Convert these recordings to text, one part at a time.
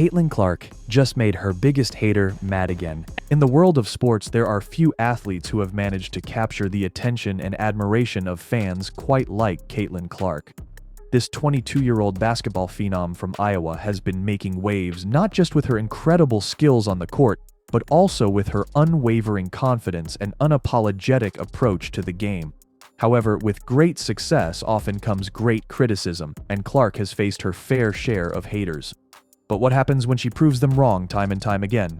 Caitlin Clark just made her biggest hater mad again. In the world of sports, there are few athletes who have managed to capture the attention and admiration of fans quite like Caitlin Clark. This 22-year-old basketball phenom from Iowa has been making waves not just with her incredible skills on the court, but also with her unwavering confidence and unapologetic approach to the game. However, with great success often comes great criticism, and Clark has faced her fair share of haters. But what happens when she proves them wrong time and time again?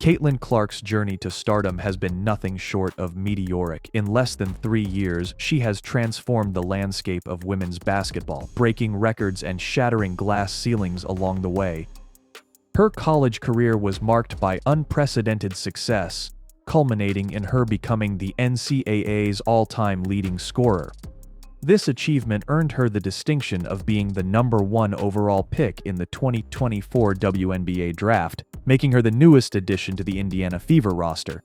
Caitlin Clark's journey to stardom has been nothing short of meteoric. In less than 3 years, she has transformed the landscape of women's basketball, breaking records and shattering glass ceilings along the way. Her college career was marked by unprecedented success, culminating in her becoming the NCAA's all-time leading scorer. This achievement earned her the distinction of being the #1 overall pick in the 2024 WNBA draft, making her the newest addition to the Indiana Fever roster.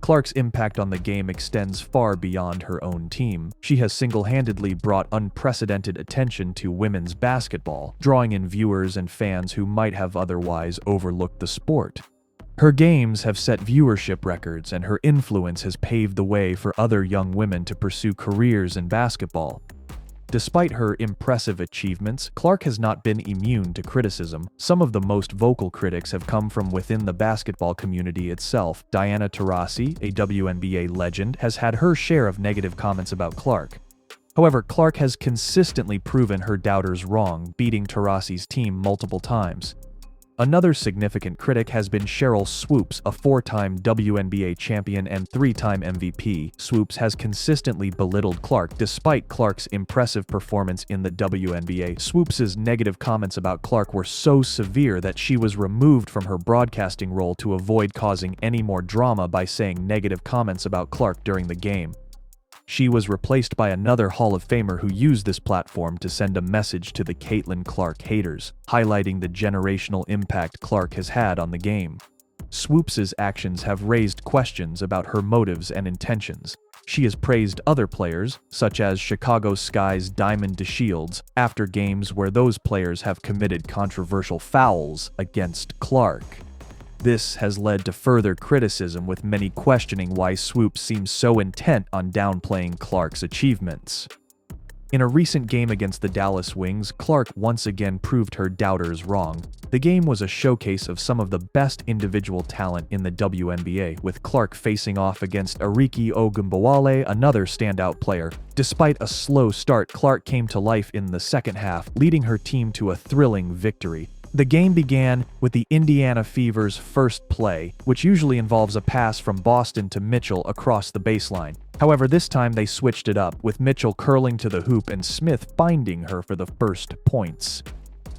Clark's impact on the game extends far beyond her own team. She has single-handedly brought unprecedented attention to women's basketball, drawing in viewers and fans who might have otherwise overlooked the sport. Her games have set viewership records, and her influence has paved the way for other young women to pursue careers in basketball. Despite her impressive achievements, Clark has not been immune to criticism. Some of the most vocal critics have come from within the basketball community itself. Diana Taurasi, a WNBA legend, has had her share of negative comments about Clark. However, Clark has consistently proven her doubters wrong, beating Taurasi's team multiple times. Another significant critic has been Sheryl Swoopes, a 4-time WNBA champion and 3-time MVP. Swoopes has consistently belittled Clark despite Clark's impressive performance in the WNBA. Swoopes' negative comments about Clark were so severe that she was removed from her broadcasting role to avoid causing any more drama by saying negative comments about Clark during the game. She was replaced by another Hall of Famer who used this platform to send a message to the Caitlin Clark haters, highlighting the generational impact Clark has had on the game. Swoopes' actions have raised questions about her motives and intentions. She has praised other players, such as Chicago Sky's Diamond DeShields, after games where those players have committed controversial fouls against Clark. This has led to further criticism, with many questioning why Swoopes seems so intent on downplaying Clark's achievements. In a recent game against the Dallas Wings, Clark once again proved her doubters wrong. The game was a showcase of some of the best individual talent in the WNBA, with Clark facing off against Arike Ogunbowale, another standout player. Despite a slow start, Clark came to life in the second half, leading her team to a thrilling victory. The game began with the Indiana Fever's first play, which usually involves a pass from Boston to Mitchell across the baseline. However, this time they switched it up, with Mitchell curling to the hoop and Smith finding her for the first points.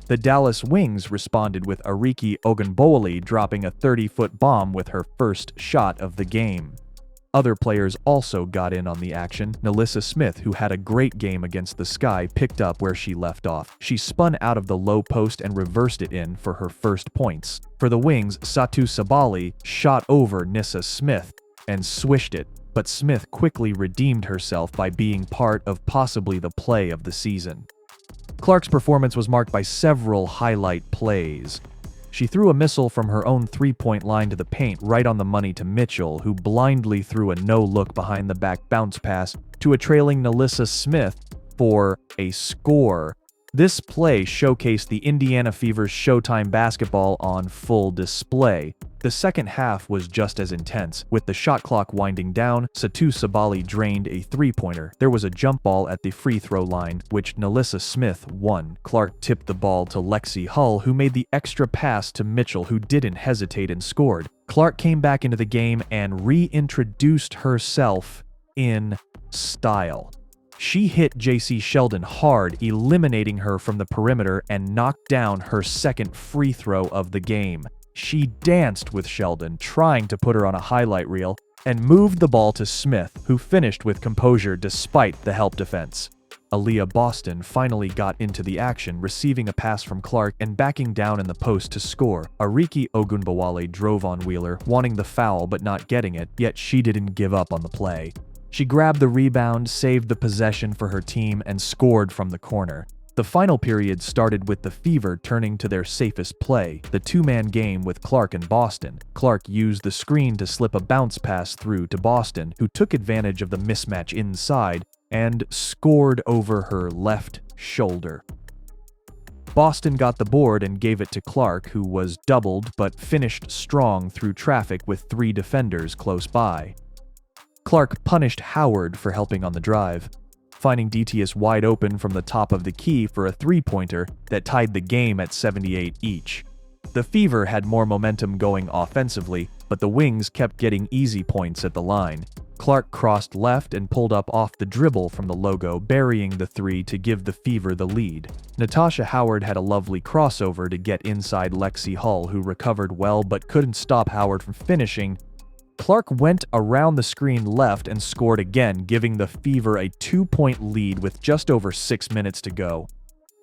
The Dallas Wings responded with Arike Ogunbowale dropping a 30-foot bomb with her first shot of the game. Other players also got in on the action. Nalissa Smith, who had a great game against the Sky, picked up where she left off. She spun out of the low post and reversed it in for her first points. For the Wings, Satou Sabally shot over Nissa Smith and swished it, but Smith quickly redeemed herself by being part of possibly the play of the season. Clark's performance was marked by several highlight plays. She threw a missile from her own three-point line to the paint right on the money to Mitchell, who blindly threw a no-look behind-the-back bounce pass to a trailing Nalissa Smith for a score. This play showcased the Indiana Fever's Showtime basketball on full display. The second half was just as intense. With the shot clock winding down, Satou Sabally drained a three-pointer. There was a jump ball at the free throw line, which Nalissa Smith won. Clark tipped the ball to Lexi Hull, who made the extra pass to Mitchell, who didn't hesitate and scored. Clark came back into the game and reintroduced herself in style. She hit JC Sheldon hard, eliminating her from the perimeter and knocked down her second free throw of the game. She danced with Sheldon, trying to put her on a highlight reel, and moved the ball to Smith, who finished with composure despite the help defense. Aaliyah Boston finally got into the action, receiving a pass from Clark and backing down in the post to score. Arike Ogunbowale drove on Wheeler, wanting the foul but not getting it, yet she didn't give up on the play. She grabbed the rebound, saved the possession for her team, and scored from the corner. The final period started with the Fever turning to their safest play, the two-man game with Clark and Boston. Clark used the screen to slip a bounce pass through to Boston, who took advantage of the mismatch inside and scored over her left shoulder. Boston got the board and gave it to Clark, who was doubled but finished strong through traffic with 3 defenders close by. Clark punished Howard for helping on the drive, finding DTS wide open from the top of the key for a three-pointer that tied the game at 78 each. The Fever had more momentum going offensively, but the Wings kept getting easy points at the line. Clark crossed left and pulled up off the dribble from the logo, burying the three to give the Fever the lead. Natasha Howard had a lovely crossover to get inside Lexi Hull, who recovered well but couldn't stop Howard from finishing. Clark went around the screen left and scored again, giving the Fever a 2-point lead with just over 6 minutes to go.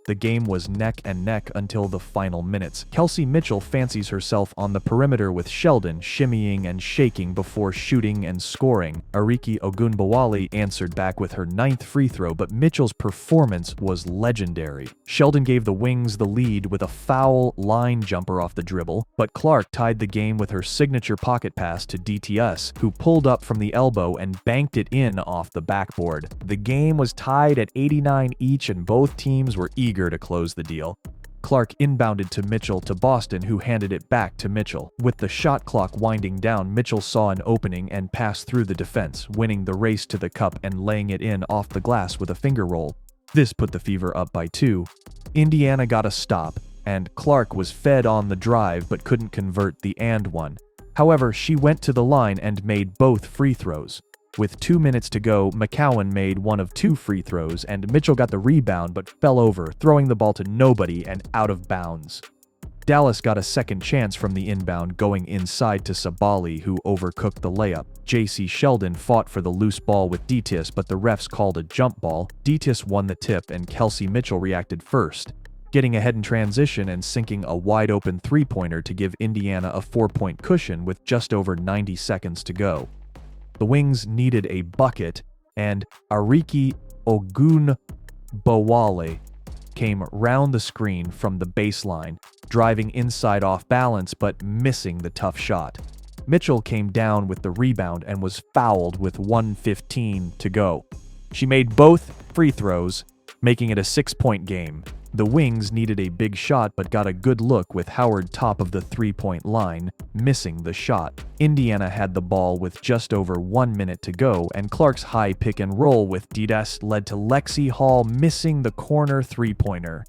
The game was neck and neck until the final minutes. Kelsey Mitchell fancies herself on the perimeter with Sheldon shimmying and shaking before shooting and scoring. Arike Ogunbowale answered back with her 9th free throw, but Mitchell's performance was legendary. Sheldon gave the Wings the lead with a foul line jumper off the dribble, but Clark tied the game with her signature pocket pass to DTS, who pulled up from the elbow and banked it in off the backboard. The game was tied at 89 each and both teams were eager to close the deal. Clark inbounded to Mitchell to Boston, who handed it back to Mitchell. With the shot clock winding down, Mitchell saw an opening and passed through the defense, winning the race to the cup and laying it in off the glass with a finger roll. This put the Fever up by 2. Indiana got a stop, and Clark was fed on the drive but couldn't convert the and one. However, she went to the line and made both free throws. With 2 minutes to go, McCowan made one of 2 free throws, and Mitchell got the rebound but fell over, throwing the ball to nobody and out of bounds. Dallas got a second chance from the inbound, going inside to Sabali, who overcooked the layup. J.C. Sheldon fought for the loose ball with DTS, but the refs called a jump ball. DTS won the tip, and Kelsey Mitchell reacted first, getting ahead in transition and sinking a wide-open three-pointer to give Indiana a 4-point cushion with just over 90 seconds to go. The Wings needed a bucket, and Arike Ogunbowale came round the screen from the baseline, driving inside off balance but missing the tough shot. Mitchell came down with the rebound and was fouled with 1:15 to go. She made both free throws, making it a 6-point game. The Wings needed a big shot but got a good look with Howard top of the 3-point line, missing the shot. Indiana had the ball with just over 1 minute to go, and Clark's high pick and roll with Didas led to Lexi Hall missing the corner 3-pointer.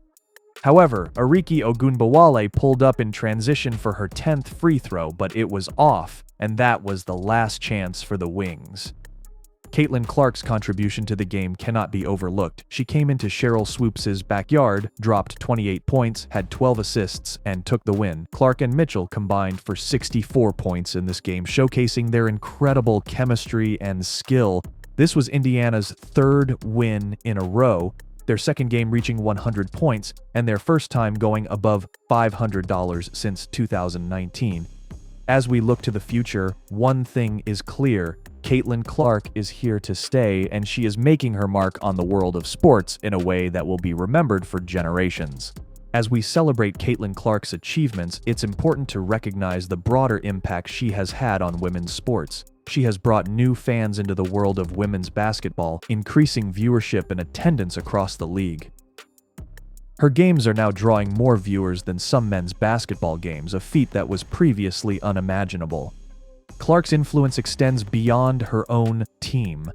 However, Arike Ogunbowale pulled up in transition for her 10th free throw, but it was off, and that was the last chance for the Wings. Caitlin Clark's contribution to the game cannot be overlooked. She came into Sheryl Swoopes' backyard, dropped 28 points, had 12 assists, and took the win. Clark and Mitchell combined for 64 points in this game, showcasing their incredible chemistry and skill. This was Indiana's 3rd win in a row, their 2nd game reaching 100 points, and their first time going above $500 since 2019. As we look to the future, one thing is clear. Caitlin Clark is here to stay, and she is making her mark on the world of sports in a way that will be remembered for generations. As we celebrate Caitlin Clark's achievements, it's important to recognize the broader impact she has had on women's sports. She has brought new fans into the world of women's basketball, increasing viewership and attendance across the league. Her games are now drawing more viewers than some men's basketball games, a feat that was previously unimaginable. Clark's influence extends beyond her own team.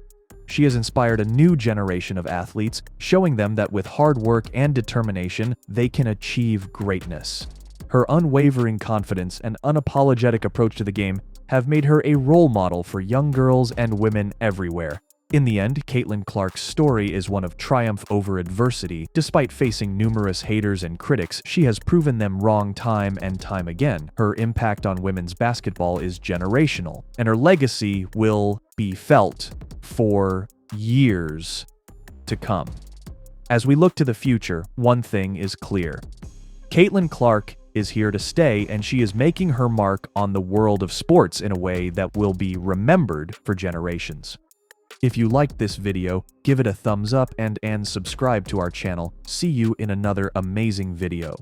She has inspired a new generation of athletes, showing them that with hard work and determination, they can achieve greatness. Her unwavering confidence and unapologetic approach to the game have made her a role model for young girls and women everywhere. In the end, Caitlin Clark's story is one of triumph over adversity. Despite facing numerous haters and critics, she has proven them wrong time and time again. Her impact on women's basketball is generational, and her legacy will be felt for years to come. As we look to the future, one thing is clear. Caitlin Clark is here to stay, and she is making her mark on the world of sports in a way that will be remembered for generations. If you liked this video, give it a thumbs up and subscribe to our channel. See you in another amazing video.